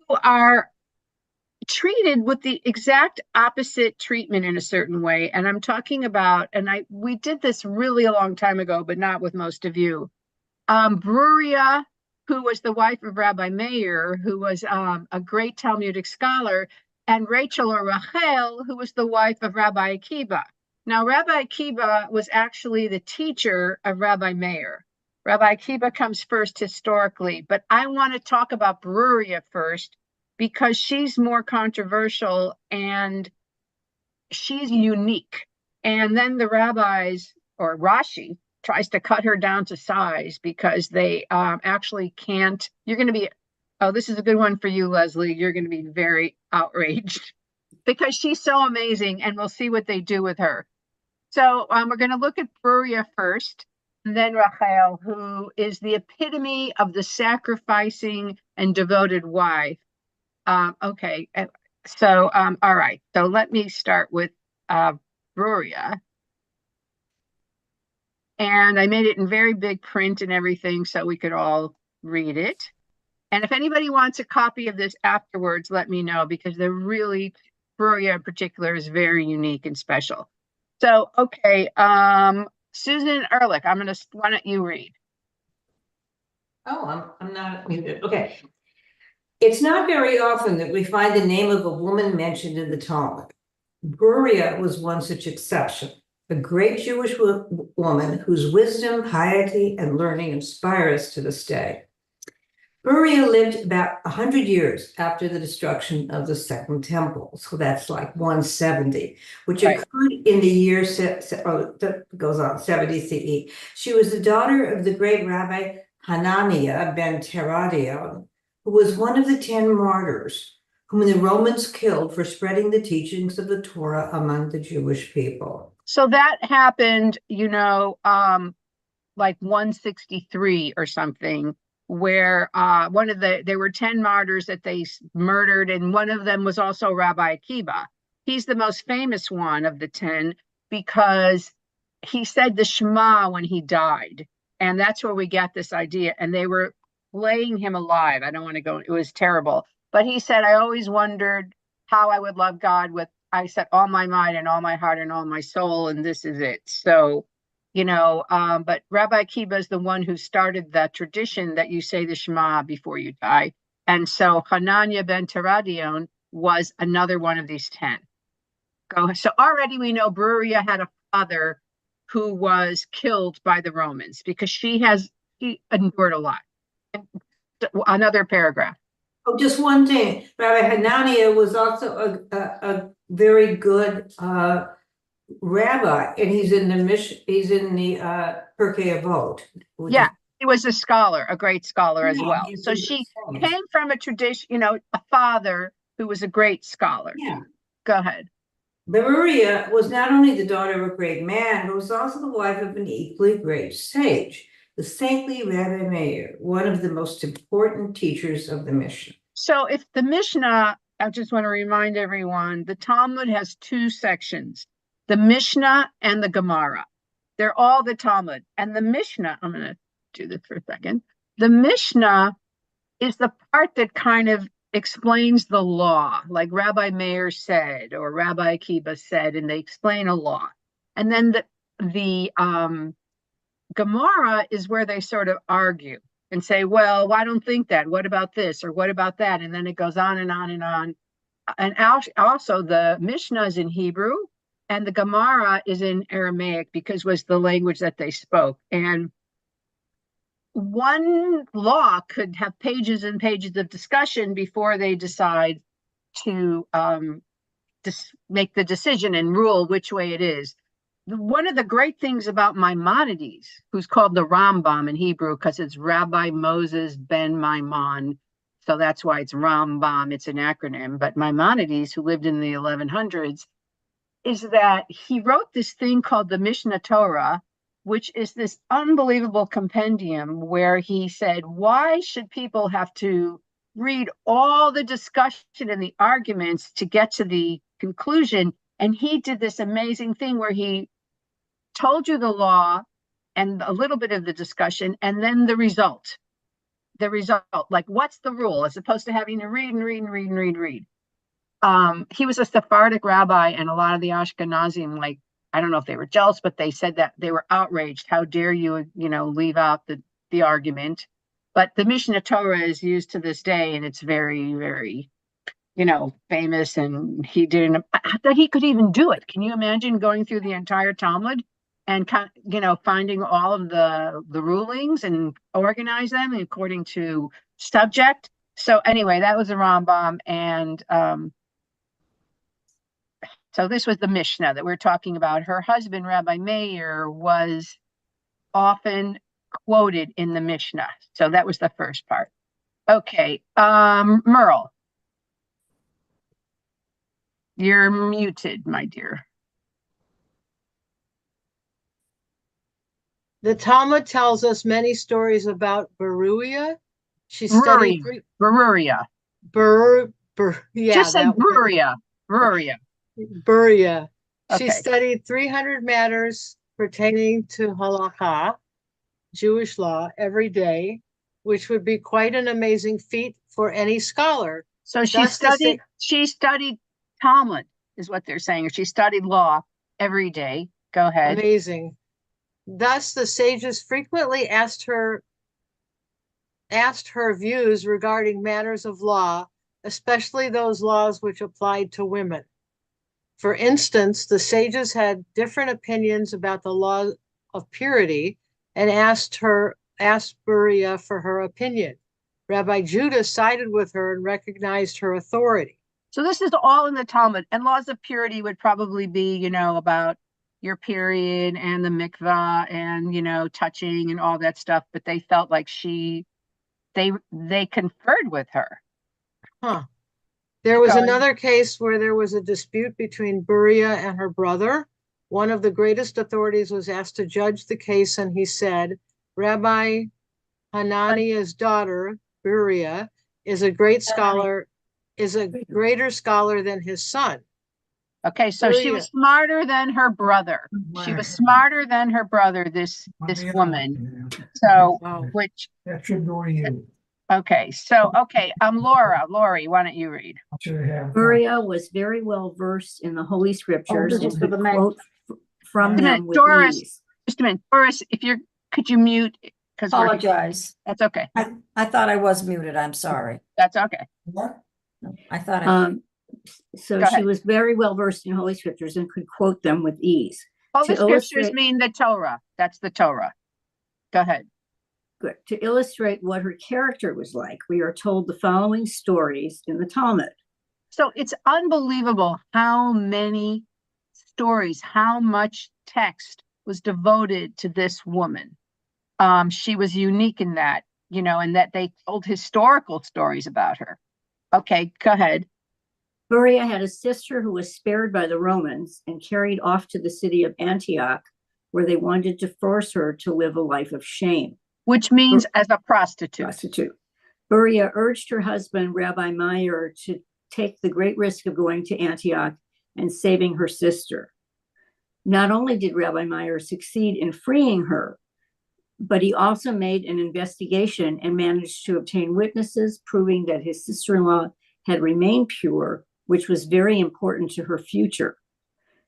are treated with the exact opposite treatment in a certain way. And I'm talking about, and we did this really a long time ago, but not with most of you. Bruria, who was the wife of Rabbi Meir, who was a great Talmudic scholar, and Rachel or Rachel, who was the wife of Rabbi Akiba. Now, Rabbi Akiba was actually the teacher of Rabbi Meir. Rabbi Akiba comes first historically, but I want to talk about Bruria first because she's more controversial and she's unique. And then the rabbis, or Rashi, tries to cut her down to size because they actually can't. You're going to be, oh, this is a good one for you, Leslie. You're going to be very outraged because she's so amazing, and we'll see what they do with her. So we're going to look at Bruria first, and then Rachel, who is the epitome of the sacrificing and devoted wife. Okay, so all right. So let me start with Bruria. And I made it in very big print and everything so we could all read it. And if anybody wants a copy of this afterwards, let me know, because they're really, Bruria in particular is very unique and special. So, okay, Susan Ehrlich, why don't you read? Oh, I'm not muted. Okay. It's not very often that we find the name of a woman mentioned in the Talmud. Bruria was one such exception, a great Jewish woman whose wisdom, piety, and learning inspire us to this day. Bruria lived about 100 years after the destruction of the Second Temple, so that's like 170, which occurred in the year, that goes on, 70 CE. She was the daughter of the great Rabbi Hananiah ben Teradion, who was one of the 10 martyrs whom the Romans killed for spreading the teachings of the Torah among the Jewish people. So that happened, like 163 or something, where there were 10 martyrs that they murdered, and one of them was also Rabbi Akiba. He's the most famous one of the 10 because he said the Shema when he died, and that's where we got this idea. And they were laying him alive. I don't want to go, it was terrible. But he said, I always wondered how I would love God with, I said, all my mind and all my heart and all my soul, and this is it. So, but Rabbi Akiba is the one who started the tradition that you say the Shema before you die. And so Hananiah ben Teradion was another one of these 10. So already we know Bruria had a father who was killed by the Romans because she endured a lot. Another paragraph. Oh, just one thing. Rabbi Hananiah was also a very good rabbi, and he's in the Pirkei Avot. Yeah, he was a scholar, a great scholar as well. So she came from a tradition, a father who was a great scholar. Yeah. Go ahead. Bruria was not only the daughter of a great man, but was also the wife of an equally great sage, the saintly Rabbi Meir, one of the most important teachers of the Mishnah. So if the Mishnah, I just want to remind everyone, the Talmud has 2 sections, the Mishnah and the Gemara. They're all the Talmud. And the Mishnah, I'm going to do this for a second. The Mishnah is the part that kind of explains the law, like Rabbi Meir said, or Rabbi Akiba said, and they explain a law. And then the Gemara is where they sort of argue and say, well, I don't think that. What about this? Or what about that? And then it goes on and on and on. And also the Mishnah is in Hebrew and the Gemara is in Aramaic because it was the language that they spoke. And one law could have pages and pages of discussion before they decide to make the decision and rule which way it is. One of the great things about Maimonides, who's called the Rambam in Hebrew because it's Rabbi Moses ben Maimon, so that's why it's Rambam, it's an acronym, but Maimonides, who lived in the 1100s, is that he wrote this thing called the Mishnah Torah, which is this unbelievable compendium where he said, why should people have to read all the discussion and the arguments to get to the conclusion? And he did this amazing thing where he told you the law and a little bit of the discussion and then the result. the result. Like, what's the rule as opposed to having to read and read and read and read and read. He was a Sephardic rabbi, and a lot of the Ashkenazim, like, I don't know if they were jealous, but they said that they were outraged. How dare you, leave out the argument? But the Mishnah Torah is used to this day, and it's very, very, famous. And he didn't. I thought he could even do it. Can you imagine going through the entire Talmud and finding all of the rulings and organize them according to subject? So anyway, that was a Rambam, and so this was the Mishnah that we're talking about. Her husband, Rabbi Meir, was often quoted in the Mishnah. So that was the first part. Okay, Merle, you're muted, my dear. The Talmud tells us many stories about Beruia. She studied Beruia. Yeah, just say Beruia. Beruia. Okay. She studied 300 matters pertaining to halakha, Jewish law, every day, which would be quite an amazing feat for any scholar. So she studied Talmud, is what they're saying, or she studied law every day. Go ahead. Amazing. Thus, the sages frequently asked her views regarding matters of law, especially those laws which applied to women. For instance, the sages had different opinions about the law of purity and asked Beruia for her opinion. Rabbi Judah sided with her and recognized her authority. So this is all in the Talmud, and laws of purity would probably be, about your period and the mikvah and, touching and all that stuff. But they felt like they conferred with her. Huh. There was another case where there was a dispute between Beruia and her brother. One of the greatest authorities was asked to judge the case, and he said, Rabbi Hananiah's daughter, Beruia, is a greater scholar than his son. Okay, so Beruia. She was smarter than her brother. She was smarter than her brother, this woman. So, which that should go to you. Okay, Lori, why don't you read? Beruia was very well versed in the Holy Scriptures and could quote from them with ease. Just a minute, Doris, could you mute? Apologize. That's okay. I thought I was muted. I'm sorry. That's okay. What? I thought so she was very well versed in Holy Scriptures and could quote them with ease. Holy Scriptures mean the Torah. That's the Torah. Go ahead. Good. To illustrate what her character was like, we are told the following stories in the Talmud. So it's unbelievable how many stories, how much text was devoted to this woman. She was unique in that, and that they told historical stories about her. Okay, go ahead. Beruia had a sister who was spared by the Romans and carried off to the city of Antioch, where they wanted to force her to live a life of shame. Which means as a prostitute. Beruia urged her husband, Rabbi Meir, to take the great risk of going to Antioch and saving her sister. Not only did Rabbi Meir succeed in freeing her, but he also made an investigation and managed to obtain witnesses proving that his sister-in-law had remained pure, which was very important to her future.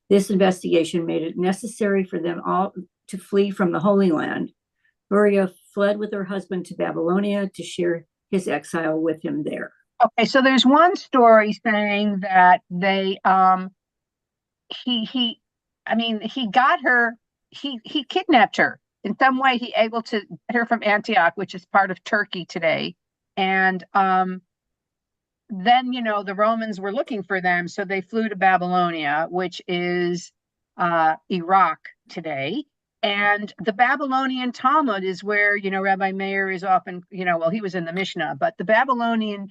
This investigation made it necessary for them all to flee from the Holy Land. Beruia fled with her husband to Babylonia to share his exile with him there. Okay, so there's one story saying that he got her, he kidnapped her. In some way, he able to get her from Antioch, which is part of Turkey today. And then, the Romans were looking for them. So they flew to Babylonia, which is Iraq today. And the Babylonian Talmud is where, Rabbi Meir is often, he was in the Mishnah, but Babylonia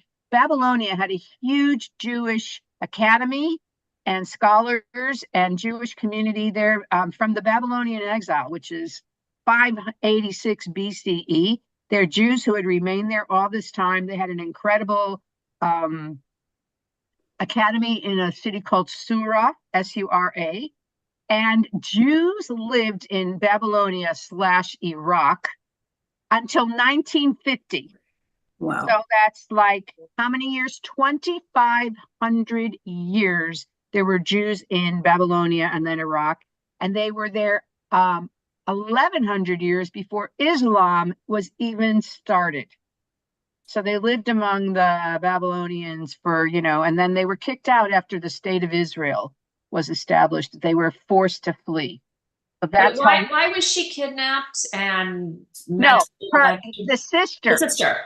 had a huge Jewish academy and scholars and Jewish community there from the Babylonian exile, which is 586 BCE. They're Jews who had remained there all this time. They had an incredible academy in a city called Sura, S-U-R-A. And Jews lived in Babylonia / Iraq until 1950. Wow. So that's like how many years? 2,500 years there were Jews in Babylonia and then Iraq, and they were there 1,100 years before Islam was even started. So they lived among the Babylonians for, and then they were kicked out after the state of Israel was established. They were forced to flee. But But that's how. why was she kidnapped and No, meant the sister.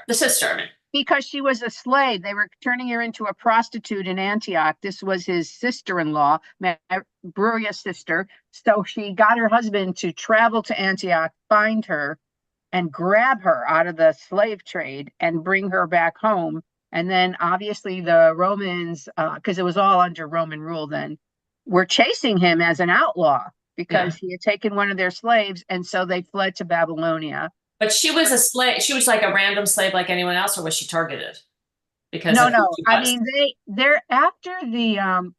the sister. Because she was a slave. They were turning her into a prostitute in Antioch. This was his sister-in-law, Bruria's sister. So she got her husband to travel to Antioch, find her, and grab her out of the slave trade and bring her back home. And then obviously the Romans, because it was all under Roman rule then, were chasing him as an outlaw because he had taken one of their slaves. And so they fled to Babylonia. But she was a slave. She was like a random slave like anyone else, or was she targeted? Because no. I mean, they're after the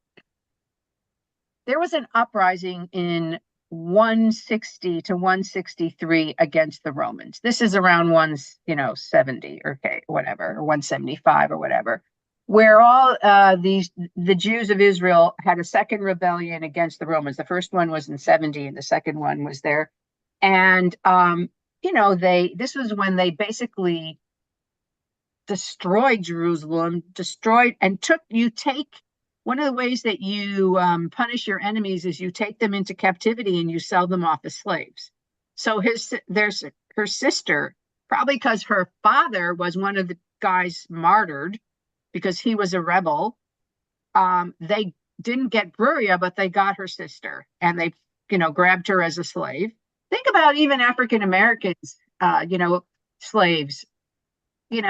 there was an uprising in 160 to 163 against the Romans. This is around 170 or whatever, or 175 or whatever, where all the Jews of Israel had a second rebellion against the Romans. The first one was in 70, and the second one was there, and this was when they basically destroyed Jerusalem, one of the ways that you punish your enemies is you take them into captivity and you sell them off as slaves. So her sister, probably because her father was one of the guys martyred because he was a rebel, they didn't get Bruria, but they got her sister, and they, grabbed her as a slave. Think about even African Americans, slaves, they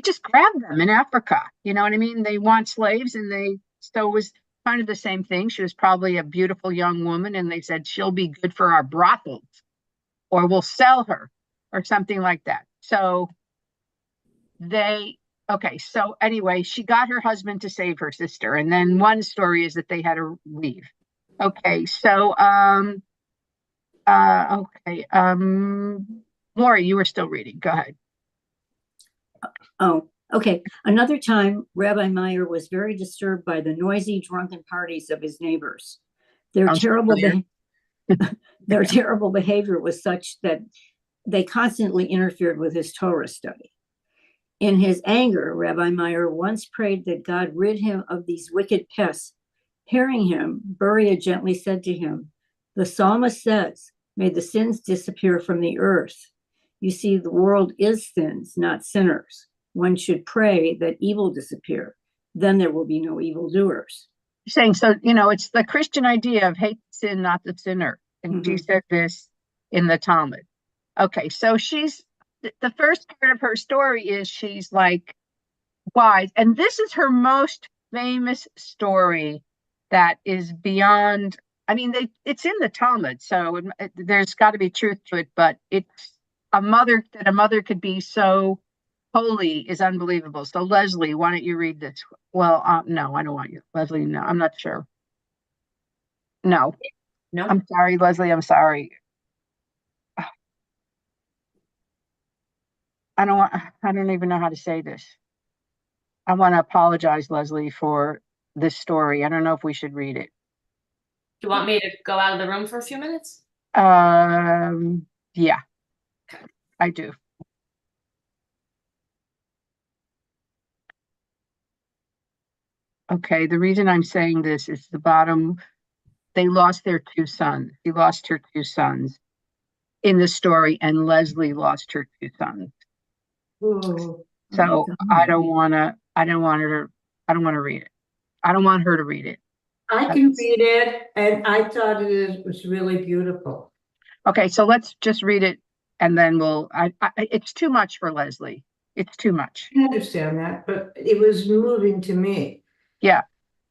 just grab them in Africa. You know what I mean? They want slaves, and so it was kind of the same thing. She was probably a beautiful young woman, and they said, she'll be good for our brothels, or we'll sell her, or something like that. So so anyway, she got her husband to save her sister. And then one story is that they had to leave. Okay, so Lori, you were still reading. Go ahead. Oh, okay. Another time, Rabbi Meyer was very disturbed by the noisy, drunken parties of his neighbors. Their terrible behavior was such that they constantly interfered with his Torah study. In his anger, Rabbi Meyer once prayed that God rid him of these wicked pests. Hearing him, Beria gently said to him, "The psalmist says, may the sins disappear from the earth. You see, the world is sins, not sinners. One should pray that evil disappear. Then there will be no evildoers." You're saying, so, it's the Christian idea of hate sin, not the sinner. And she said this in the Talmud. Okay, so the first part of her story is she's like wise. And this is her most famous story that is beyond, it's in the Talmud, so there's got to be truth to it, but it's that a mother could be so holy is unbelievable. So Leslie, why don't you read this? Well, no, I don't want you. Leslie, no, I'm not sure. No. I'm sorry, Leslie, I'm sorry. I don't even know how to say this. I want to apologize, Leslie, for this story. I don't know if we should read it. Do you want me to go out of the room for a few minutes? Yeah, I do. Okay, the reason I'm saying this is they lost their two sons. She lost her two sons in the story, and Leslie lost her two sons. Ooh. So I don't want her to read it. I don't want her to read it. I can read it, and I thought it was really beautiful. Okay, so let's just read it, and then it's too much for Leslie. It's too much. I understand that, but it was moving to me. Yeah,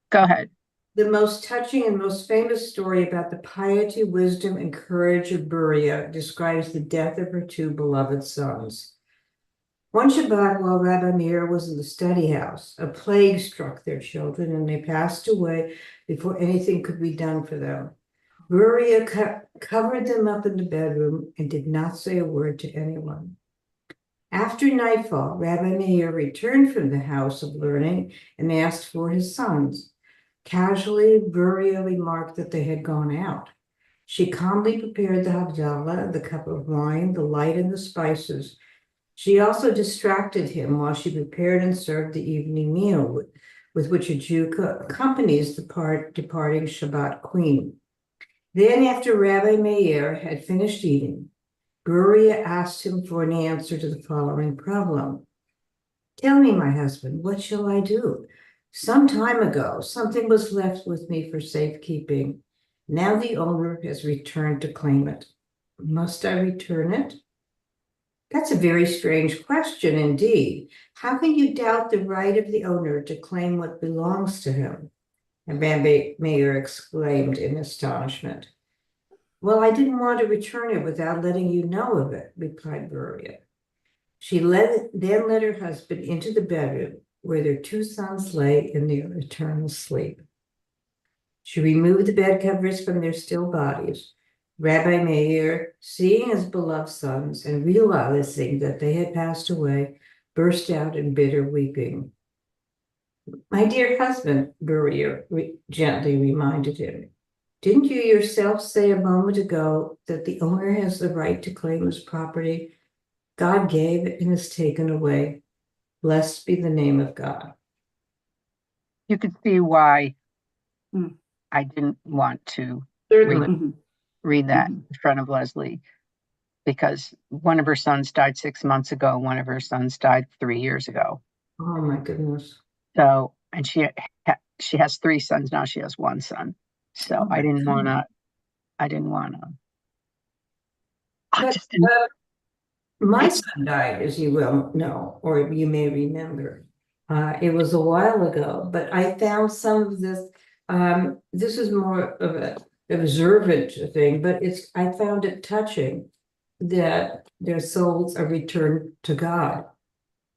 go ahead. The most touching and most famous story about the piety, wisdom, and courage of Beria describes the death of her two beloved sons. One Shabbat, while Rabbi Meir was in the study house, a plague struck their children, and they passed away before anything could be done for them. Beria covered them up in the bedroom and did not say a word to anyone. After nightfall, Rabbi Meir returned from the house of learning and asked for his sons. Casually, Beria remarked that they had gone out. She calmly prepared the Havdalah, the cup of wine, the light, and the spices. She also distracted him while she prepared and served the evening meal with which a Jew accompanies the departing Shabbat queen. Then, after Rabbi Meir had finished eating, Beria asked him for an answer to the following problem. Tell me, my husband, what shall I do? Some time ago, something was left with me for safekeeping. Now the owner has returned to claim it. Must I return it? That's a very strange question indeed. How can you doubt the right of the owner to claim what belongs to him? And Rabbi Meir exclaimed in astonishment. Well, I didn't want to return it without letting you know of it, replied Beria. She then led her husband into the bedroom where their two sons lay in their eternal sleep. She removed the bed covers from their still bodies. Rabbi Meir, seeing his beloved sons and realizing that they had passed away, burst out in bitter weeping. My dear husband, Beria gently reminded him, didn't you yourself say a moment ago that the owner has the right to claim his property? God gave and is taken away. Blessed be the name of God. You could see why Mm. I didn't want to Certainly. Mhm. read that in front of Leslie, because one of her sons died 6 months ago. One of her sons died 3 years ago. Oh my goodness. So, and she has 3 sons now. She has 1 son. So Oh I my didn't want goodness. to. I didn't want to. I But, just didn't. my son died, as you well know, or you may remember. It was a while ago, but I found some of this. This is more of an observant thing, but I found it touching that their souls are returned to God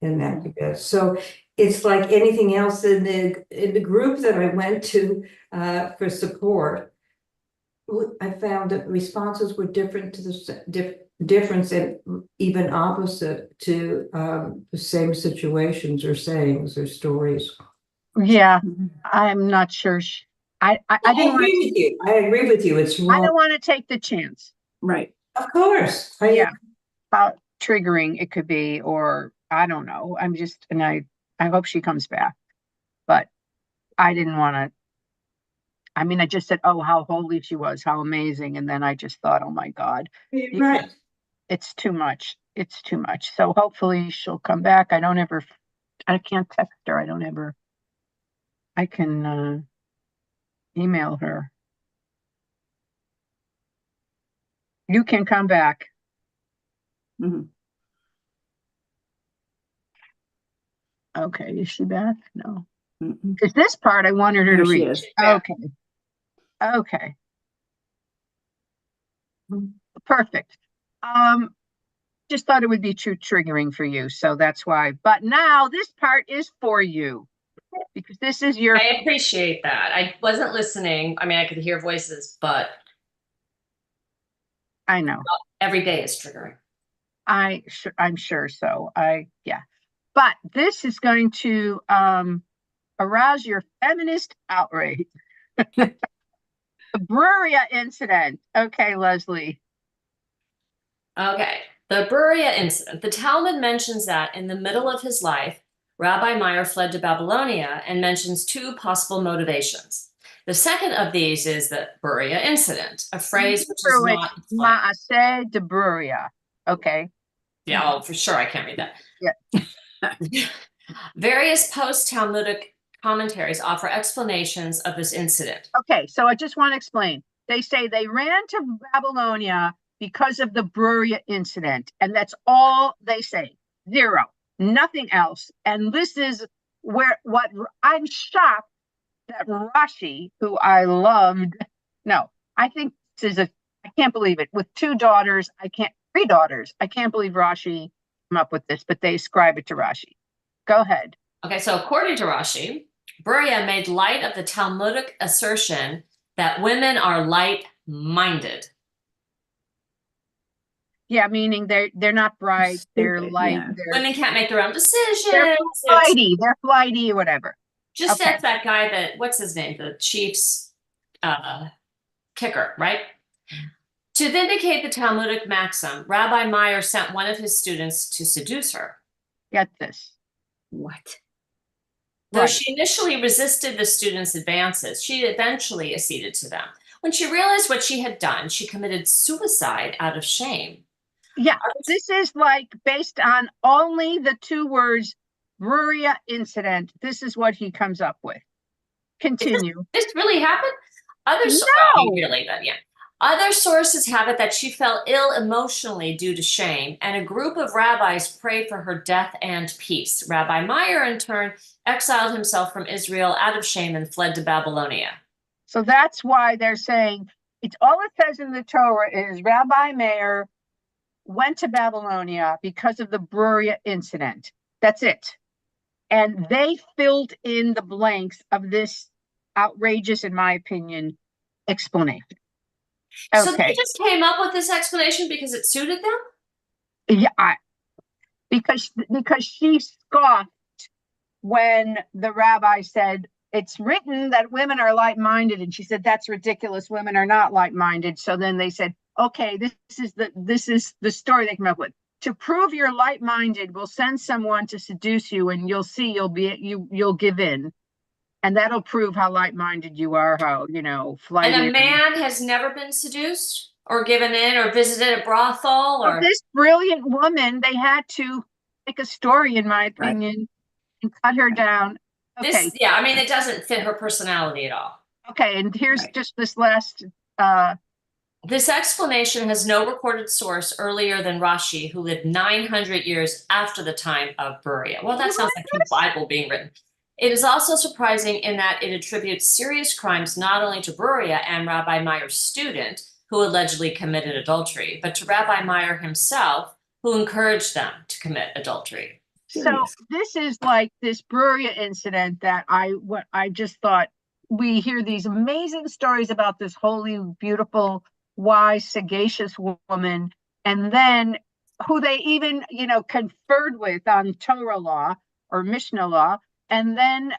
in that regard. So it's like anything else in the group that I went to for support. I found that responses were different to the difference and even opposite to the same situations or sayings or stories. Yeah, Mhm. I'm not sure. I I didn't want agree with you. I agree with you. It's I wrong. don't want to take the chance. Right. Of course. Yeah, how triggering it could be, or I don't know. And I hope she comes back, but I didn't want to. I mean, I just said, oh, how holy she was, how amazing. And then I just thought, oh my God, You're right. it's too much. It's too much. So hopefully she'll come back. I can't text her. I can email her. You can come back. Mhm. Okay, is she back? No. Mhm. Because this part I wanted her There to she read. is. Okay. Okay. Perfect. Just thought it would be too triggering for you, so that's why. But now this part is for you, because this is your. I appreciate that. I wasn't listening. I mean, I could hear voices, but I know. every day is triggering. I'm sure so. Yeah. But this is going to arouse your feminist outrage. The Bruria incident. Okay, Leslie. Okay. The Berea incident. The Talmud mentions that in the middle of his life, Rabbi Meir fled to Babylonia and mentions 2 possible motivations. The second of these is the Berea incident, a phrase which is not explained. Maaseh de Bruria. Okay. Yeah, oh, for sure, I can't read that. Yeah. Various post-Talmudic commentaries offer explanations of this incident. Okay, so I just want to explain. They say they ran to Babylonia because of the Bruria incident, and that's all they say. 0, nothing else. And this is what I'm shocked that Rashi, who I loved, no, I think this is I can't believe it. With 3 daughters, I can't believe Rashi came up with this, but they ascribe it to Rashi. Go ahead. Okay, so according to Rashi, Berea made light of the Talmudic assertion that women are light-minded. Yeah, meaning they're not bright, they're Stupid, light, yeah. Women can't make their own decisions. they're It's they're flighty or whatever. just Okay. as that guy that, what's his name? The Chiefs kicker, right? To vindicate the Talmudic maxim, Rabbi Meyer sent one of his students to seduce her. Get this. What? Though Right. she initially resisted the students' advances, she eventually acceded to them. When she realized what she had done, she committed suicide out of shame. Yeah, this is like based on only the two words Bruria incident. This is what he comes up with. Continue. This really happened? Others, No. really, but yeah. Other sources have it that she fell ill emotionally due to shame, and a group of rabbis prayed for her death and peace. Rabbi Meyer, in turn, exiled himself from Israel out of shame and fled to Babylonia. So that's why they're saying it's all it says in the Torah is Rabbi Meir went to Babylonia because of the Bruria incident. That's it. And they filled in the blanks of this outrageous, in my opinion, explanation. So they Okay. just came up with this explanation because it suited them? Yeah, because she scoffed when the rabbi said it's written that women are light-minded, and she said that's ridiculous. Women are not light-minded. So then they said, okay, this is the story they came up with. To prove you're light-minded, we'll send someone to seduce you, and you'll see you'll give in, and that'll prove how light-minded you are. How flighty. And a man has never been seduced or given in or visited a brothel or This brilliant woman, they had to make a story, in my opinion, and cut her down. Okay. this. Yeah, I mean, it doesn't fit her personality at all. Okay, and here's just this last. This explanation has no recorded source earlier than Rashi, who lived 900 years after the time of Bruria. Well, that sounds like the Bible being written. It is also surprising in that it attributes serious crimes not only to Bruria and Rabbi Meyer's student, who allegedly committed adultery, but to Rabbi Meyer himself, who encouraged them to commit adultery. So this is like this Bruria incident that I just thought we hear these amazing stories about this holy, beautiful, wise, sagacious woman, and then who they even conferred with on Torah law or Mishnah law, and then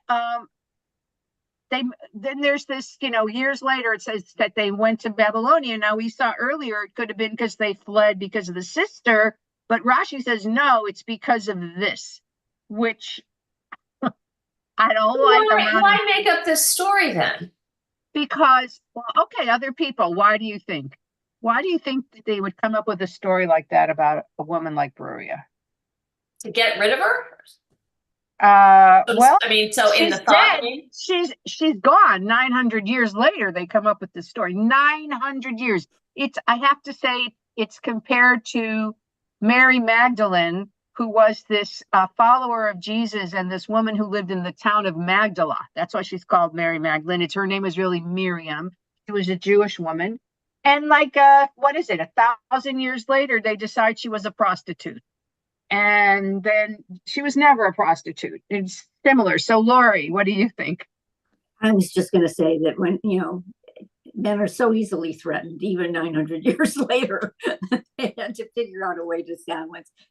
there's this years later it says that they went to Babylonia. Now we saw earlier it could have been because they fled because of the sister, but Rashi says no, it's because of this, which I don't like. Why make up this story then? Because, well, okay, other people. Why do you think that they would come up with a story like that about a woman like Bruria? To get rid of her? Well, I mean, so in she's the thought, dead. She's gone. 900 years later, they come up with this story. 900 years. I have to say, it's compared to Mary Magdalene, who was this follower of Jesus, and this woman who lived in the town of Magdala. That's why she's called Mary Magdalene. Her name was really Miriam. She was a Jewish woman. And what is it? 1,000 years later, they decide she was a prostitute. And then she was never a prostitute. It's similar. So, Lori, what do you think? I was just going to say that when, men are so easily threatened, even 900 years later, they had to figure out a way to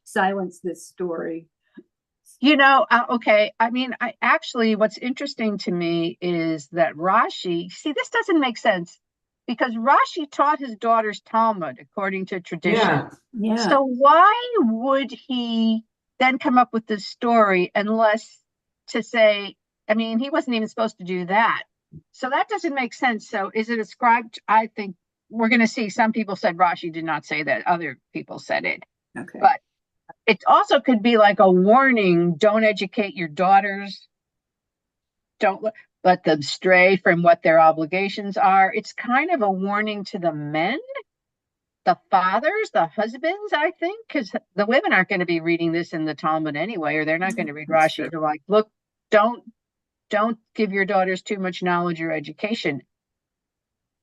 silence this story. Okay. I mean, what's interesting to me is that Rashi, see, this doesn't make sense because Rashi taught his daughters Talmud according to tradition. Yeah. So why would he then come up with this story unless to say, I mean, he wasn't even supposed to do that. So that doesn't make sense. So is it ascribed? I think we're going to see. Some people said Rashi did not say that. Other people said it. Okay. But it also could be like a warning. Don't educate your daughters. Don't let them stray from what their obligations are. It's kind of a warning to the men, the fathers, the husbands, I think, because the women aren't going to be reading this in the Talmud anyway, or they're not going to read Rashi. They're like, look, don't give your daughters too much knowledge or education.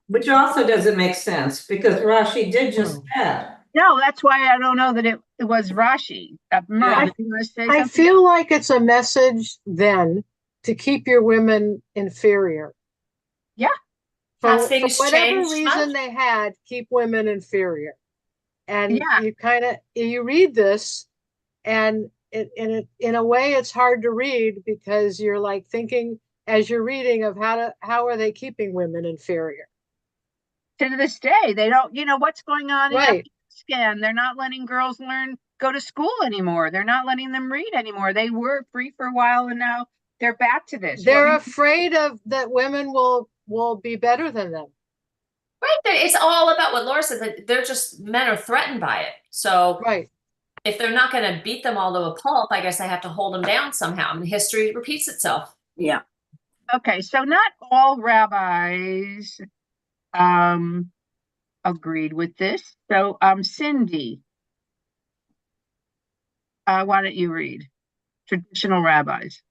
Which also doesn't make sense because Rashi did just that. No, that's why I don't know that it was Rashi. Merle, you want to say I something? feel like it's a message then to keep your women inferior. Yeah. For Have things whatever changed reason much? they had, keep women inferior. And Yeah. you read this, and in a way it's hard to read because you're like thinking as you're reading of how are they keeping women inferior? To this day, they don't, what's going on in Right. Afghanistan. They're not letting girls go to school anymore. They're not letting them read anymore. They were free for a while and now they're back to this. They're afraid of that women will be better than them. Right. It's all about what Laura said, that men are threatened by it. So Right. if they're not going to beat them all to a pulp, I guess I have to hold them down somehow. And history repeats itself. Yeah. Okay, so not all rabbis agreed with this. So Cindy, why don't you read traditional rabbis?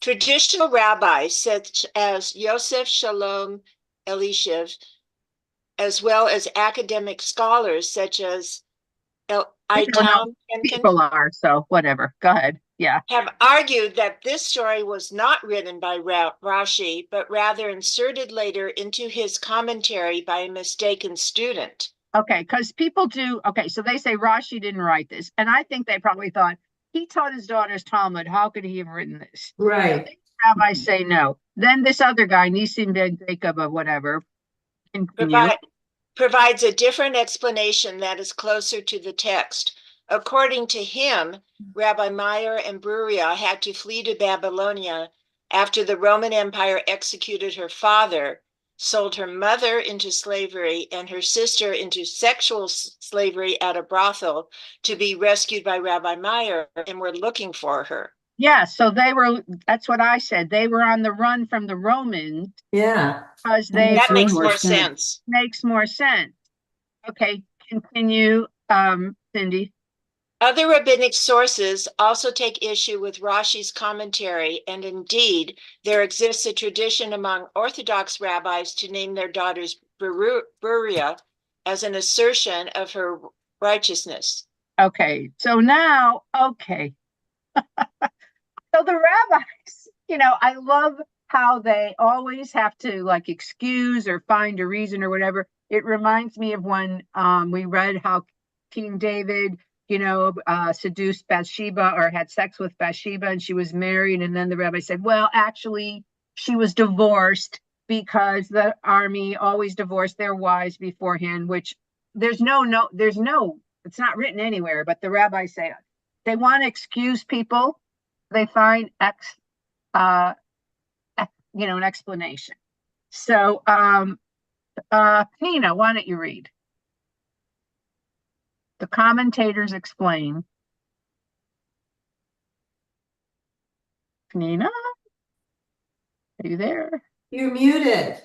Traditional rabbis such as Yosef Shalom Elishev, as well as academic scholars such as Eitan People are, so whatever. Go ahead. Yeah. have argued that this story was not written by Rashi, but rather inserted later into his commentary by a mistaken student. Okay, because people do. Okay, so they say Rashi didn't write this, and I think they probably thought he taught his daughters Talmud. How could he have written this? Right. So rabbis say no. Then this other guy, Nisim ben Jacob or whatever, continue. Provides a different explanation that is closer to the text. According to him, Rabbi Meir and Bruria had to flee to Babylonia after the Roman Empire executed her father, sold her mother into slavery and her sister into sexual slavery at a brothel to be rescued by Rabbi Meir, and were looking for her. Yeah, so that's what I said. They were on the run from the Romans. Yeah. Because that makes more sense. Makes more sense. Okay, continue, Cindy. Other rabbinic sources also take issue with Rashi's commentary, and indeed, there exists a tradition among Orthodox rabbis to name their daughters Bruria as an assertion of her righteousness. Okay, so now, so the rabbis, I love how they always have to like excuse or find a reason or whatever. It reminds me of when we read how King David, seduced Bathsheba or had sex with Bathsheba and she was married. And then the rabbi said, well, actually, she was divorced because the army always divorced their wives beforehand, which it's not written anywhere, but the rabbis say they want to excuse people. They find an explanation. So, Pina, why don't you read? The commentators explain. Pina, are you there? You're muted.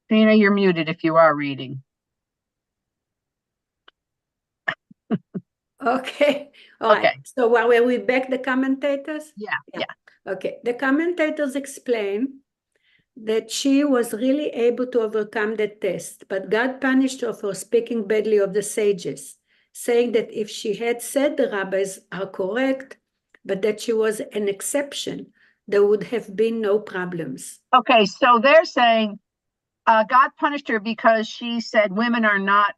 Pina, you're muted if you are reading. Okay. All right. So while we back the commentators? Yeah. Okay. The commentators explain that she was really able to overcome the test, but God punished her for speaking badly of the sages, saying that if she had said the rabbis are correct, but that she was an exception, there would have been no problems. Okay, so they're saying God punished her because she said women are not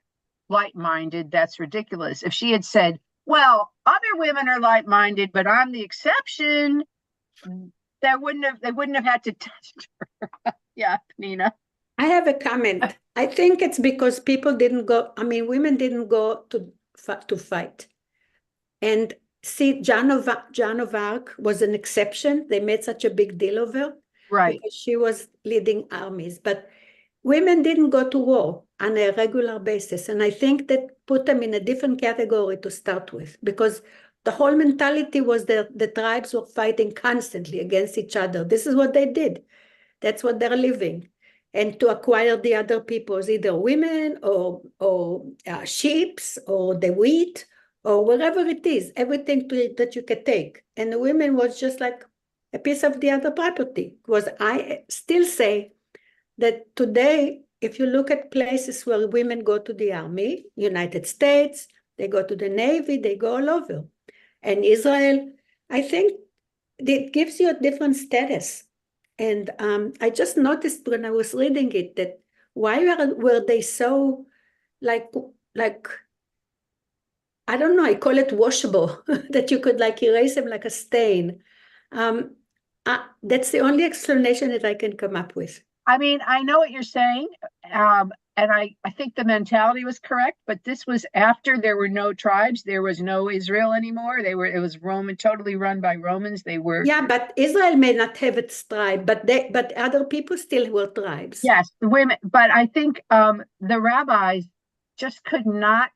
light-minded. That's ridiculous. If she had said, well, other women are light-minded, but I'm the exception, they wouldn't have had to touch her. Yeah, Nina. I have a comment. I think it's because women didn't go to fight. And see, Joan of Arc was an exception. They made such a big deal of her. Right. Because she was leading armies. But women didn't go to war on a regular basis. And I think that put them in a different category to start with. Because the whole mentality was that the tribes were fighting constantly against each other. This is what they did. That's what they're living. And to acquire the other people's either women or sheep or the wheat or whatever it is, everything that you can take. And the women was just like a piece of the other property. Because I still say that today, if you look at places where women go to the army, United States, they go to the Navy, they go all over. And Israel, I think it gives you a different status. And I just noticed when I was reading it that why were they so like I don't know, I call it washable, that you could like erase them like a stain. That's the only explanation that I can come up with. I mean, I know what you're saying, and I think the mentality was correct, but this was after there were no tribes, there was no Israel anymore. It was Roman, totally run by Romans. They were. Yeah, but Israel may not have its tribe, but other people still were tribes. Yes, the women, but I think the rabbis just could not.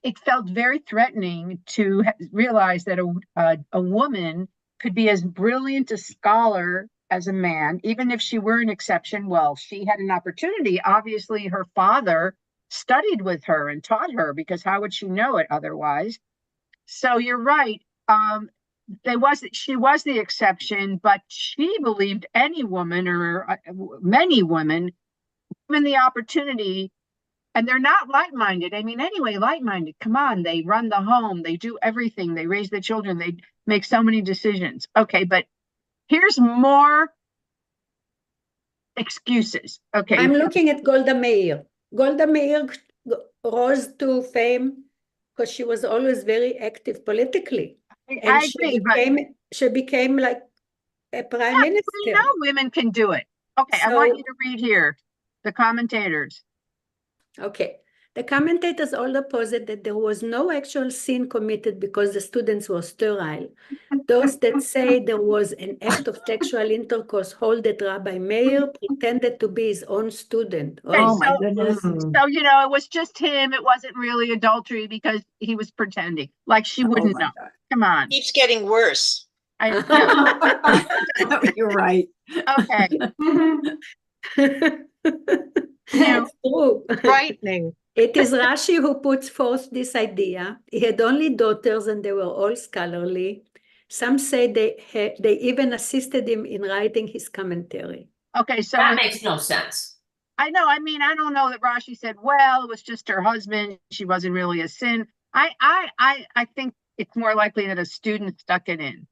It felt very threatening to realize that a woman could be as brilliant a scholar as a man, even if she were an exception. Well, she had an opportunity. Obviously, her father studied with her and taught her, because how would she know it otherwise? So you're right. She was the exception, but she believed any woman, or many women, given the opportunity. And they're not light-minded. I mean, anyway, light-minded. Come on, they run the home, they do everything, they raise the children, they make so many decisions. Okay, but here's more excuses. Okay. I'm looking at Golda Meir. Golda Meir rose to fame because she was always very active politically. And I agree, she became like a prime minister. We know women can do it. Okay, I want you to read here the commentators. Okay. The commentators all posit that there was no actual sin committed because the students were sterile. Those that say there was an act of sexual intercourse hold that Rabbi Meir pretended to be his own student. Okay, Oh my goodness. So, it was just him. It wasn't really adultery because he was pretending. Like she wouldn't know. God. Come on. Keeps getting worse. You're right. Okay. That's true. Frightening. It is Rashi who puts forth this idea. He had only daughters and they were all scholarly. Some say they even assisted him in writing his commentary. Okay, so That makes no sense. I know. I mean, I don't know that Rashi said, well, it was just her husband. She wasn't really a sin. I think it's more likely that a student stuck it in.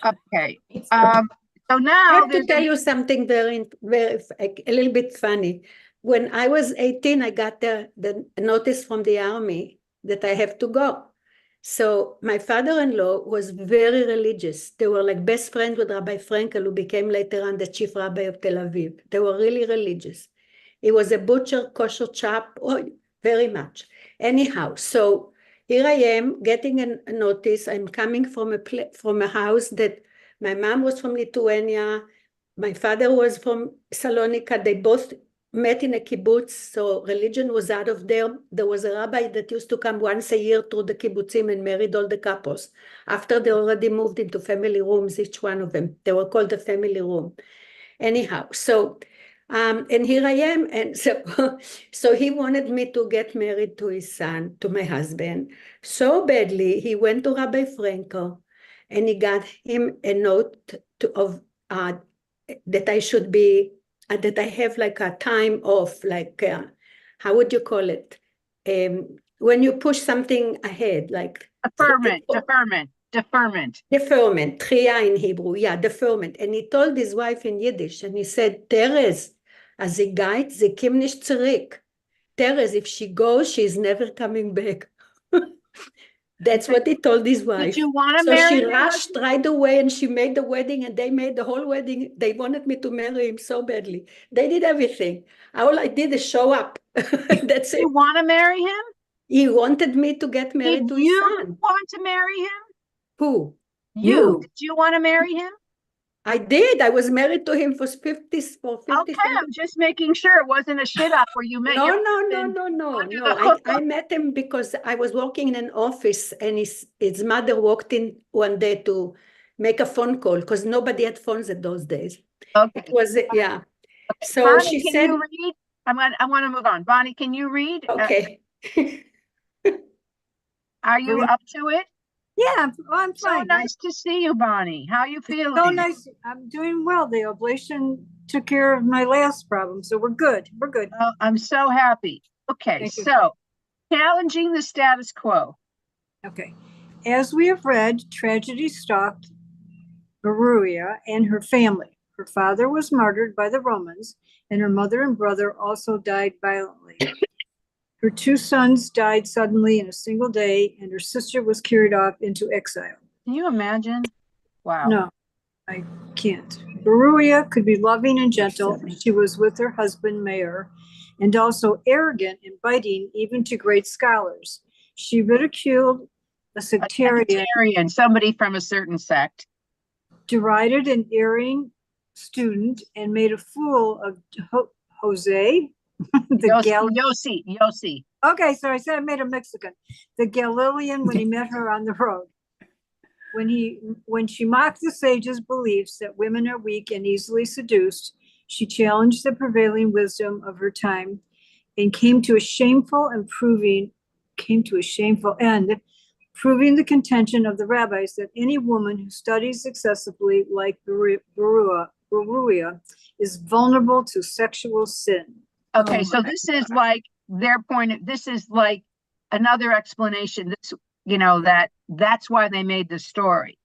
Okay. So now I have to tell you something very, very, a little bit funny. When I was 18, I got the notice from the army that I have to go. So my father-in-law was very religious. They were like best friends with Rabbi Frankel, who became later on the chief rabbi of Tel Aviv. They were really religious. He was a butcher, kosher chap, very much. Anyhow, so here I am getting a notice. I'm coming from a house that my mom was from Lithuania. My father was from Salonika. They both met in a kibbutz, so religion was out of there. There was a rabbi that used to come once a year to the kibbutzim and married all the couples. After they already moved into family rooms, each one of them. They were called the family room. Anyhow, so, and here I am. And so he wanted me to get married to his son, to my husband. So badly, he went to Rabbi Frankel and he got him a note that I should be, that I have like a time off, like, how would you call it? When you push something ahead, like deferment, tchia in Hebrew, yeah, deferment. And he told his wife in Yiddish, and he said, Terez, as he geht, ze kim nicht zurück. Terez, if she goes, she's never coming back. That's what he told his wife. Did you want to so marry she him? rushed right away and she made the wedding, and they made the whole wedding. They wanted me to marry him so badly. They did everything. All I did is show up. That's it. You want to marry him? He wanted me to get married Did to his you son. want to marry him? Who? You. Did you want to marry him? I did. I was married to him for 50. Okay, I'm just making sure it wasn't a shit up where you met. No. I met him because I was working in an office, and his mother walked in one day to make a phone call because nobody had phones at those days. Okay. It was, yeah. Okay. So Bonnie, she can said, you read? I want to move on. Bonnie, can you read? Okay. Are you up to it? Yeah, I'm So fine. nice to see you, Bonnie. How are you feeling? So nice. I'm doing well. The ablation took care of my last problem, so we're good. We're good. Well, I'm so happy. Okay, Thank you. so challenging the status quo. Okay. As we have read, tragedy stalked Beruia and her family. Her father was martyred by the Romans, and her mother and brother also died violently. Her 2 sons died suddenly in a single day, and her sister was carried off into exile. Can you imagine? Wow. No, I can't. Beruia could be loving and gentle. She was with her husband, Mayor, and also arrogant and biting even to great scholars. She ridiculed a sectarian, somebody from a certain sect. derided an erring student, and made a fool of Jose, Yossi. Okay, so I said I made a Mexican, the Galilean, when he met her on the road. When she mocked the sages' beliefs that women are weak and easily seduced, she challenged the prevailing wisdom of her time and came to a shameful end, proving the contention of the rabbis that any woman who studies excessively like Beruia is vulnerable to sexual sin. Okay, so this is like their point. This is like another explanation. This, that's why they made the story.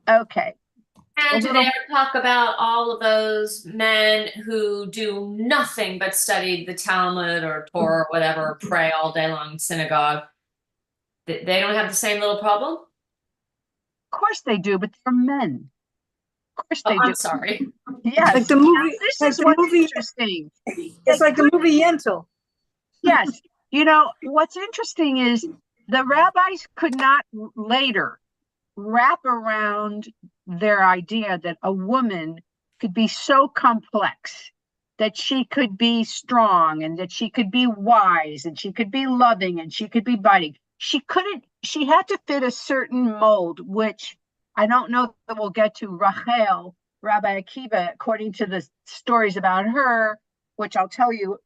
Okay. And do they ever talk about all of those men who do nothing but study the Talmud or Torah or whatever, pray all day long in synagogue? They don't have the same little problem? Of course they do, but they're men. Of course they do. I'm sorry. Yes. Like the movie. This like is the what's movie. interesting. It's like the movie Yentl. Yes. What's interesting is the rabbis could not later wrap around their idea that a woman could be so complex, that she could be strong and that she could be wise and she could be loving and she could be biting. She had to fit a certain mold, which I don't know that we'll get to. Rachel, Rabbi Akiva, according to the stories about her, which I'll tell you,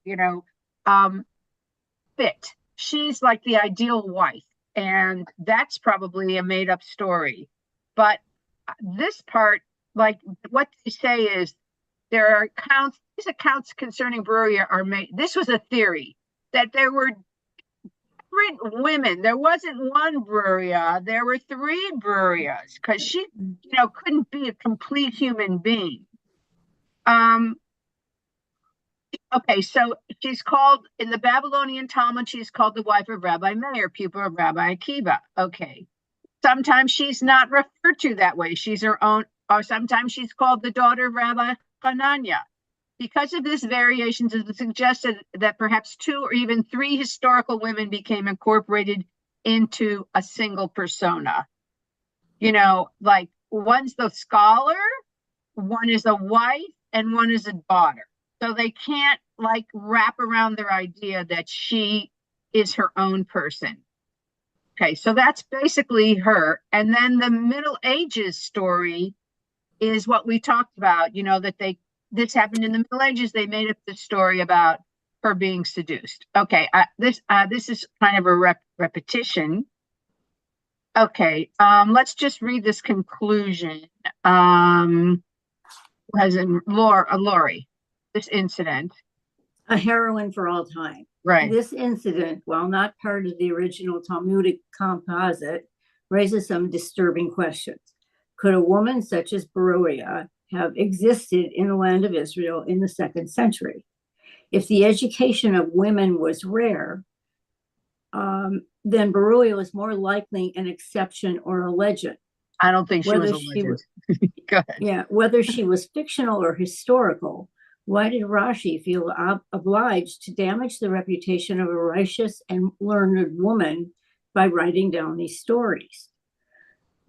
fit. She's like the ideal wife. And that's probably a made up story. But this part, like what they say is there are these accounts concerning Beruia are made. This was a theory that there were different women. There wasn't one Beruia, there were 3 Beruias, because she, couldn't be a complete human being. Okay, so she's called, in the Babylonian Talmud, she's called the wife of Rabbi Meir, pupil of Rabbi Akiva. Okay. Sometimes she's not referred to that way. She's her own, or sometimes she's called the daughter of Rabbi Hanania. Because of this variations, it is suggested that perhaps 2 or even 3 historical women became incorporated into a single persona. Like one's the scholar, one is a wife, and one is a daughter. So they can't wrap around their idea that she is her own person. Okay, so that's basically her. And then the Middle Ages story is what we talked about, that this happened in the Middle Ages. They made up the story about her being seduced. Okay, this is kind of a repetition. Okay, let's just read this conclusion. As in Lori, this incident. A heroine for all time. Right. This incident, while not part of the original Talmudic composite, raises some disturbing questions. Could a woman such as Beruia have existed in the land of Israel in the 2nd century? If the education of women was rare, then Beruia was more likely an exception or a legend. I don't think she was a legend. Go ahead. Yeah, whether she was fictional or historical, why did Rashi feel obliged to damage the reputation of a righteous and learned woman by writing down these stories?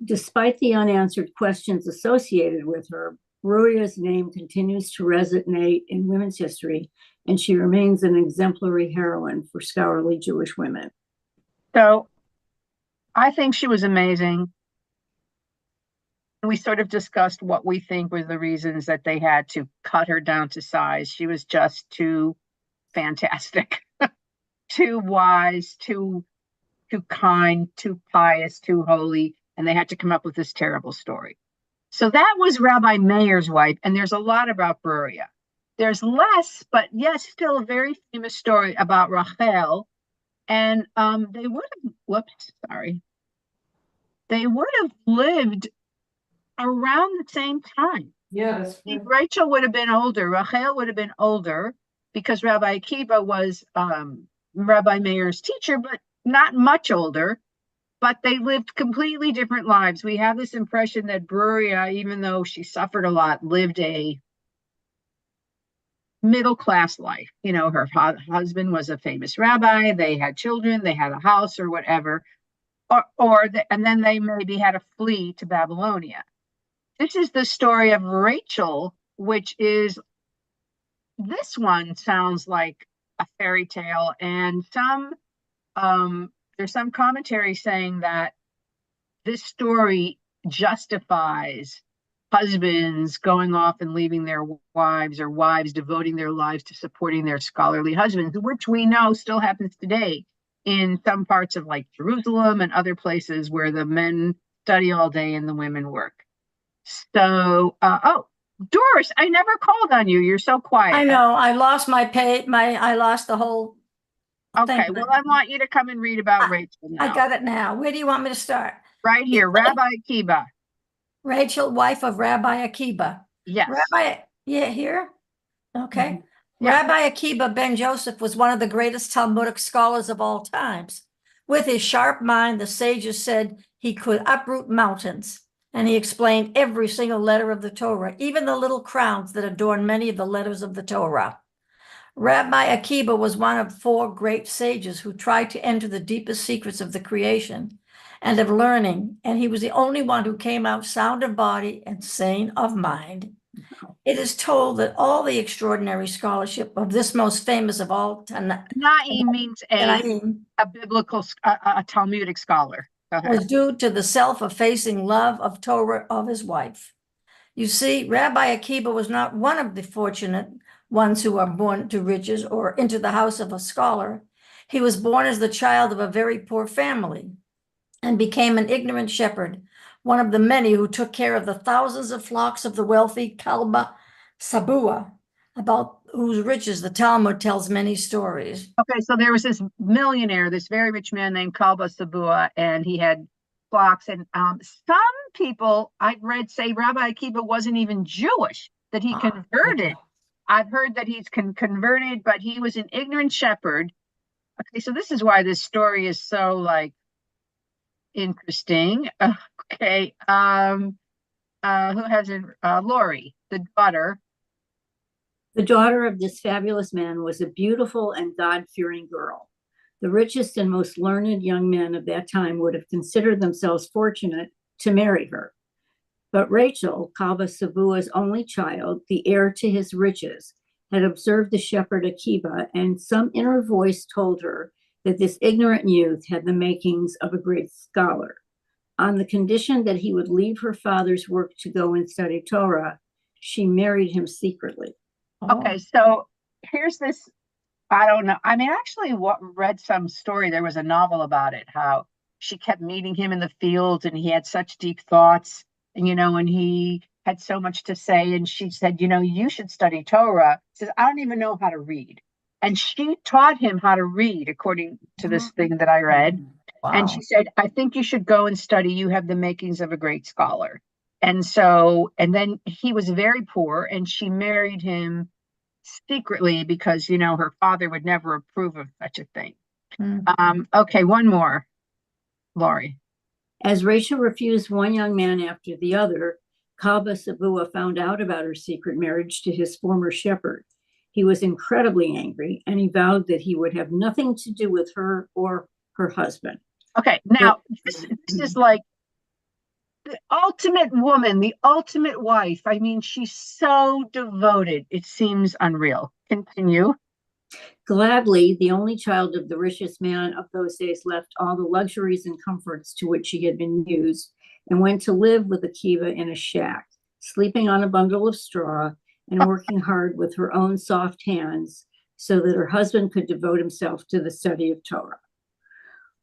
Despite the unanswered questions associated with her, Beruia's name continues to resonate in women's history, and she remains an exemplary heroine for scholarly Jewish women. So I think she was amazing. We sort of discussed what we think were the reasons that they had to cut her down to size. She was just too fantastic, too wise, too kind, too pious, too holy, and they had to come up with this terrible story. So that was Rabbi Meir's wife, and there's a lot about Beruia. There's less, but yes, still a very famous story about Rachel, and they would have lived around the same time. Yeah, that's See, good. Rachel would have been older. Rachel would have been older because Rabbi Akiva was Rabbi Meir's teacher, but not much older. But they lived completely different lives. We have this impression that Bruria, even though she suffered a lot, lived a middle class life. You know, her husband was a famous rabbi. They had children. They had a house or whatever. And then they maybe had to flee to Babylonia. This is the story of Rachel, which is, this one sounds like a fairy tale, and there's some commentary saying that this story justifies husbands going off and leaving their wives, or wives devoting their lives to supporting their scholarly husbands, which we know still happens today in some parts of like Jerusalem and other places where the men study all day and the women work. So, Doris, I never called on you. You're so quiet. I know, I lost I lost the whole Okay, thing. well, I want you to come and read about I- Rachel now. I got it now. Where do you want me to start? Right here, Rabbi Akiva. Rachel, wife of Rabbi Akiba. Yes. Yeah, here? Okay. Yeah. Rabbi Akiba ben Joseph was one of the greatest Talmudic scholars of all times. With his sharp mind, the sages said he could uproot mountains, and he explained every single letter of the Torah, even the little crowns that adorn many of the letters of the Torah. Rabbi Akiba was one of 4 great sages who tried to enter the deepest secrets of the creation and of learning, and he was the only one who came out sound of body and sane of mind. It is told that all the extraordinary scholarship of this most famous of all Naim means a biblical, a Talmudic scholar. was due to the self-effacing love of Torah of his wife. You see, Rabbi Akiba was not one of the fortunate ones who are born to riches or into the house of a scholar. He was born as the child of a very poor family and became an ignorant shepherd, one of the many who took care of the thousands of flocks of the wealthy Kalba Sabua, about whose riches the Talmud tells many stories. Okay, so there was this millionaire, this very rich man named Kalba Sabua, and he had flocks. And some people I've read say Rabbi Akiba wasn't even Jewish, that he converted. I've heard that he's converted, but he was an ignorant shepherd. Okay, so this is why this story is so like interesting. Okay, who has it? Lori, the daughter. The daughter of this fabulous man was a beautiful and God-fearing girl. The richest and most learned young men of that time would have considered themselves fortunate to marry her. But Rachel, Kalba Sabua's only child, the heir to his riches, had observed the shepherd Akiba, and some inner voice told her that this ignorant youth had the makings of a great scholar. On the condition that he would leave her father's work to go and study Torah, she married him secretly. Okay, so here's this, I don't know. I mean, actually read some story. There was a novel about it, how she kept meeting him in the fields and he had such deep thoughts, and, and he had so much to say. And she said, you should study Torah. He says, I don't even know how to read. And she taught him how to read, according to this thing that I read. Wow. And she said, I think you should go and study. You have the makings of a great scholar. And then he was very poor, and she married him secretly because, her father would never approve of such a thing. Okay, one more, Lori. As Rachel refused one young man after the other, Kalba Sabua found out about her secret marriage to his former shepherd. He was incredibly angry, and he vowed that he would have nothing to do with her or her husband. Okay, now this is like the ultimate woman, the ultimate wife. I mean, she's so devoted. It seems unreal. Continue. Gladly, the only child of the richest man of those days left all the luxuries and comforts to which she had been used and went to live with Akiva in a shack, sleeping on a bundle of straw and working hard with her own soft hands so that her husband could devote himself to the study of Torah.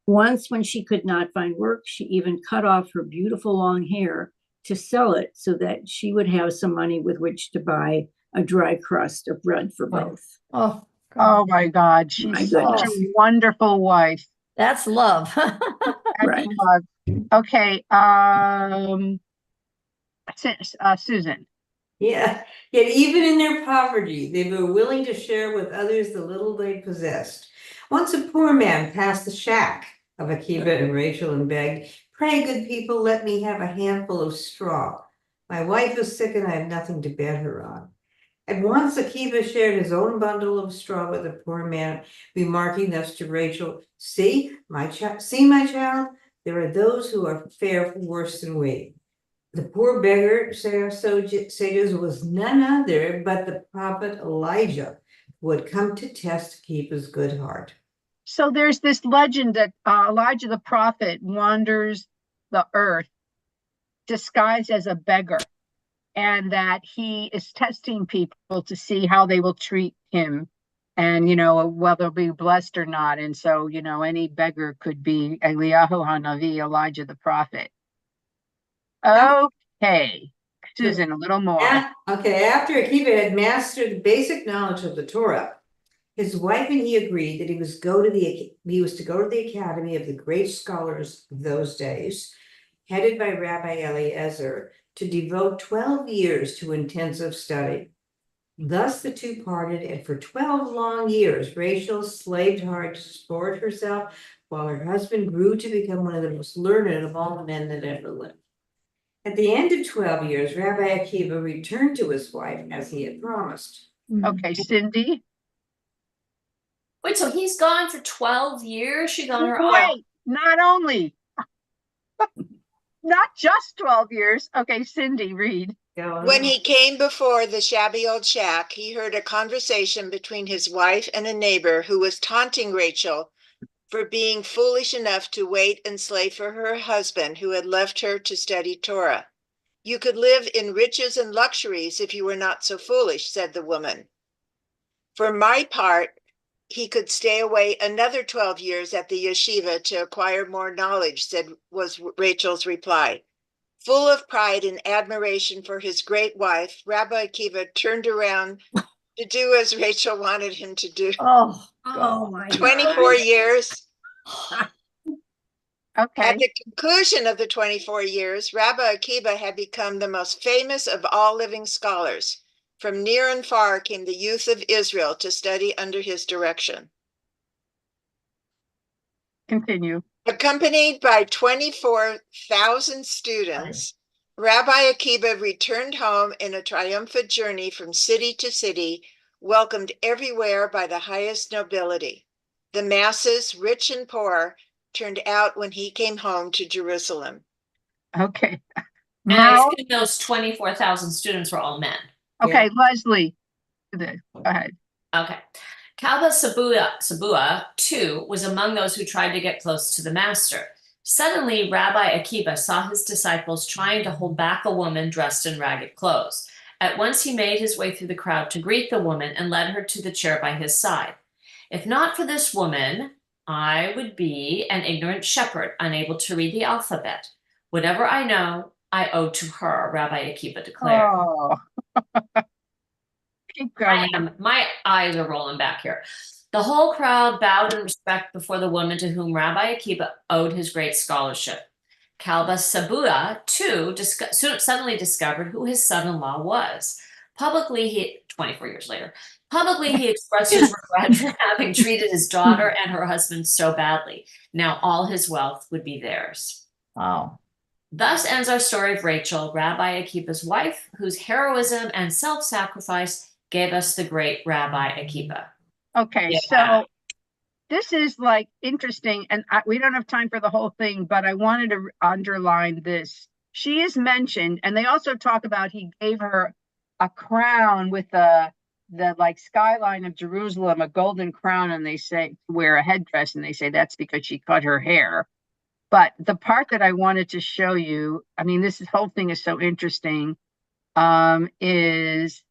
Once, when she could not find work, she even cut off her beautiful long hair to sell it so that she would have some money with which to buy a dry crust of bread for both. Oh my God, she's such a wonderful wife. That's love. Right. Okay, Susan. Yeah, yet even in their poverty, they were willing to share with others the little they possessed. Once a poor man passed the shack of Akiva and Rachel and begged, "Pray, good people, let me have a handful of straw. My wife is sick and I have nothing to bed her on." At once Akiva shared his own bundle of straw with the poor man, remarking thus to Rachel, see, my child, there are those who are fare worse than we." The poor beggar, say our sages, was none other but the prophet Elijah, who had come to test Akiva's good heart. So there's this legend that Elijah the prophet wanders the earth disguised as a beggar, and that he is testing people to see how they will treat him, and whether they'll be blessed or not. And so any beggar could be Eliyahu Hanavi, Elijah the prophet. Okay, Susan, a little more. Okay, after Akiva had mastered the basic knowledge of the Torah, his wife and he agreed that he was to go to the academy of the great scholars of those days, headed by Rabbi Eliezer, to devote 12 years to intensive study. Thus the two parted, and for 12 long years, Rachel slaved hard to support herself, while her husband grew to become one of the most learned of all the men that ever lived. At the end of 12 years, Rabbi Akiva returned to his wife as he had promised. Okay, Cindy. Wait, so he's gone for 12 years? She's on her own. Wait, not only, not just 12 years. Okay, Cindy, read. When he came before the shabby old shack, he heard a conversation between his wife and a neighbor who was taunting Rachel for being foolish enough to wait and slave for her husband who had left her to study Torah. "You could live in riches and luxuries if you were not so foolish," said the woman. "For my part, he could stay away another 12 years at the yeshiva to acquire more knowledge," was Rachel's reply. Full of pride and admiration for his great wife, Rabbi Akiva turned around to do as Rachel wanted him to do. Oh, my 24 years. Okay. At the conclusion of the 24 years, Rabbi Akiva had become the most famous of all living scholars. From near and far came the youth of Israel to study under his direction. Continue. Accompanied by 24,000 students, Rabbi Akiva returned home in a triumphant journey from city to city, welcomed everywhere by the highest nobility. The masses, rich and poor, turned out when he came home to Jerusalem. Okay. And I Now, assume those 24,000 students were all men. okay, Leslie, go ahead. Okay. Kalba Sabua, too, was among those who tried to get close to the master. Suddenly, Rabbi Akiva saw his disciples trying to hold back a woman dressed in ragged clothes. At once, he made his way through the crowd to greet the woman and led her to the chair by his side. "If not for this woman, I would be an ignorant shepherd, unable to read the alphabet. Whatever I know, I owe to her," Rabbi Akiva declared. Oh. Keep going. My eyes are rolling back here. The whole crowd bowed in respect before the woman to whom Rabbi Akiva owed his great scholarship. Kalba Sabua, too, suddenly discovered who his son-in-law was. 24 years later, publicly he expressed his regret for having treated his daughter and her husband so badly. Now all his wealth would be theirs. wow. Thus ends our story of Rachel, Rabbi Akiva's wife, whose heroism and self-sacrifice gave us the great Rabbi Akiva. Okay, Yeah. so this is like interesting, and we don't have time for the whole thing, but I wanted to underline this. She is mentioned, and they also talk about he gave her a crown with the like skyline of Jerusalem, a golden crown, and they say wear a headdress, and they say that's because she cut her hair. But the part that I wanted to show you, I mean, this whole thing is so interesting, is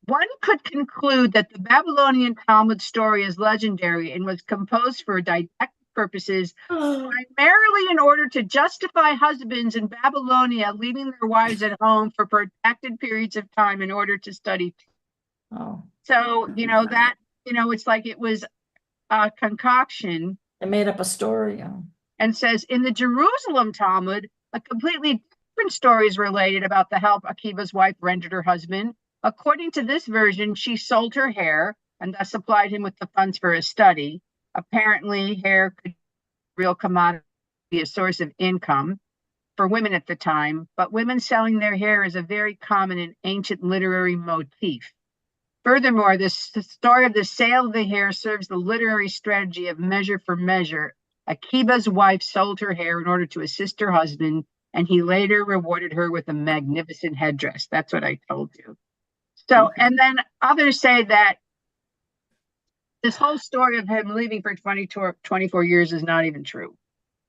one could conclude that the Babylonian Talmud story is legendary and was composed for didactic purposes, primarily in order to justify husbands in Babylonia leaving their wives at home for protracted periods of time in order to study. Oh, So, it's like it was a concoction. they made up a story. And says in the Jerusalem Talmud, a completely different stories related about the help Akiva's wife rendered her husband. According to this version, she sold her hair and thus supplied him with the funds for his study. Apparently, hair could be a real commodity, a source of income for women at the time, but women selling their hair is a very common and ancient literary motif. Furthermore, the story of the sale of the hair serves the literary strategy of measure for measure. Akiva's wife sold her hair in order to assist her husband, and he later rewarded her with a magnificent headdress. That's what I told you. So, and then others say that this whole story of him leaving for 24 years is not even true.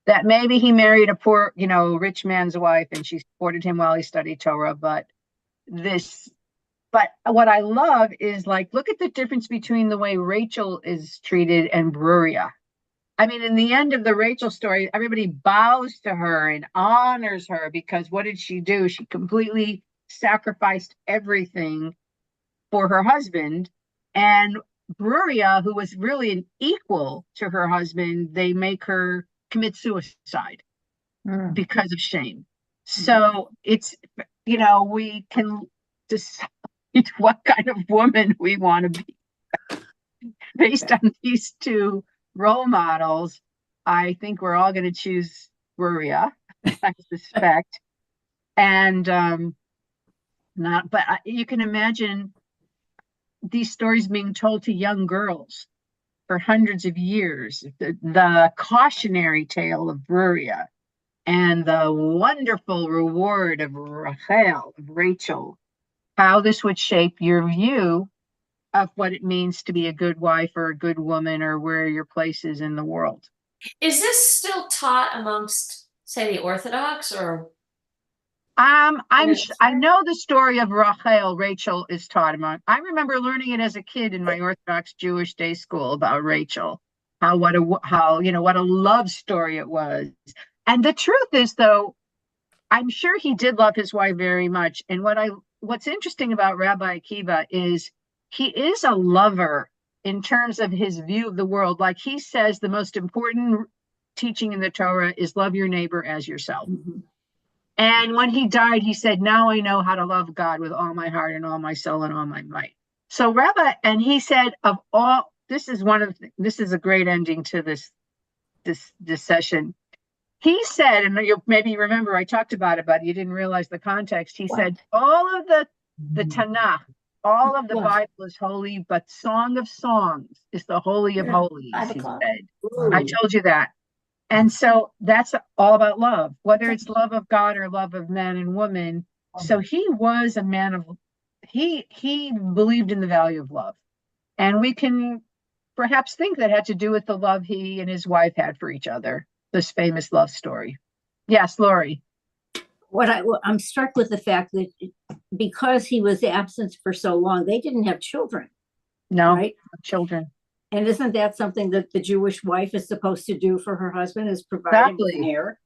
That maybe he married a poor, rich man's wife and she supported him while he studied Torah. But what I love is, like, look at the difference between the way Rachel is treated and Bruria. I mean, in the end of the Rachel story, everybody bows to her and honors her because what did she do? She completely sacrificed everything for her husband. And Bruria, who was really an equal to her husband, they make her commit suicide because of shame. So it's, we can decide what kind of woman we want to be based on these two role models. I think we're all going to choose Bruria, I suspect. And you can imagine these stories being told to young girls for hundreds of years. The cautionary tale of Bruria and the wonderful reward of Rachel, how this would shape your view of what it means to be a good wife or a good woman or where your place is in the world. Is this still taught amongst, say, the Orthodox or? I know the story of Rachel is taught among. I remember learning it as a kid in my Orthodox Jewish day school about Rachel, what a love story it was. And the truth is, though, I'm sure he did love his wife very much. And what's interesting about Rabbi Akiva is he is a lover in terms of his view of the world. Like he says, the most important teaching in the Torah is love your neighbor as yourself. Mm-hmm. And when he died, he said, now I know how to love God with all my heart and all my soul and all my might. So and he said, this is a great ending to this session. He said, and you'll maybe remember I talked about it, but you didn't realize the context. He said, all of the Tanakh, all of the Bible is holy, but Song of Songs is the holy of holies, he said. Ooh. I told you that. And so that's all about love, whether it's love of God or love of man and woman. So he was a man of, he believed in the value of love. And we can perhaps think that had to do with the love he and his wife had for each other, this famous love story. Yes, Lori. I'm struck with the fact that because he was absent for so long, they didn't have children. No, right? Children. And isn't that something that the Jewish wife is supposed to do for her husband, is provide him with an heir?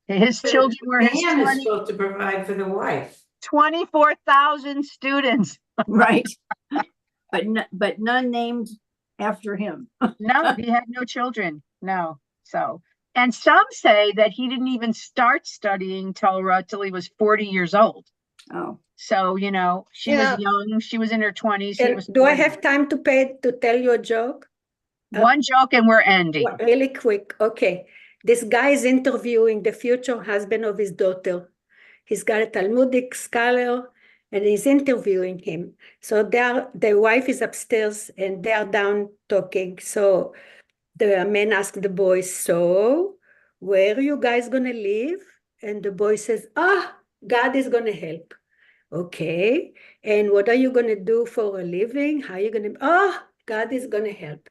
His children were his man is supposed to provide for the wife. 24,000 students. Right. But none named after him. No, he had no children. No. So, and some say that he didn't even start studying Torah till he was 40 years old. Oh. So, she was young. She was in her 20s. Do I have time to tell you a joke? One joke and we're ending. Really quick. Okay. This guy is interviewing the future husband of his daughter. He's got a Talmudic scholar and he's interviewing him. So the wife is upstairs and they're down talking. So the man asks the boy, so where are you guys going to live? And the boy says, God is going to help. Okay. And what are you going to do for a living? How are you going to, God is going to help.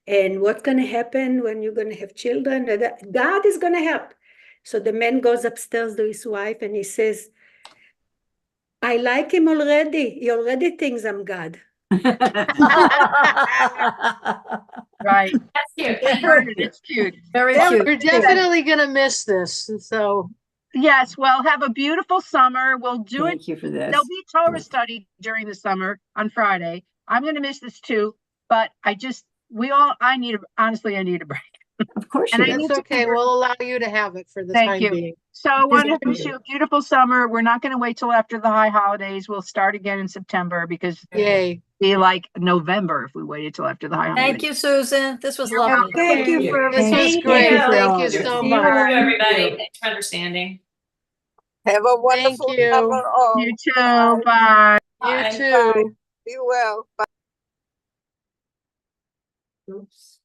And what's going to happen when you're going to have children? God is going to help. So the man goes upstairs to his wife and he says, I like him already. He already thinks I'm God. Right. That's cute. It's cute. Very cute. cute. We're definitely going to miss this. So. Yes. Well, have a beautiful summer. We'll do Thank you for this. There'll be Torah study during the summer on Friday. I'm going to miss this too, but I need a break. Of course And you I do. need That's to okay. convert- We'll allow you to have it for the Thank time you. being. So I want to Thank wish you. you a beautiful summer. We're not going to wait till after the high holidays. We'll start again in September because Yay. it'd be like November if we waited till after the high holidays. Thank you, Susan. This was You're lovely. Thank you for This everything. was Thank great. you. Thank you Thank so you. much. Thank you, everybody. Thanks for understanding. Have a wonderful you. summer all. You too. Bye. You Bye. too. Be well. Bye. Oops.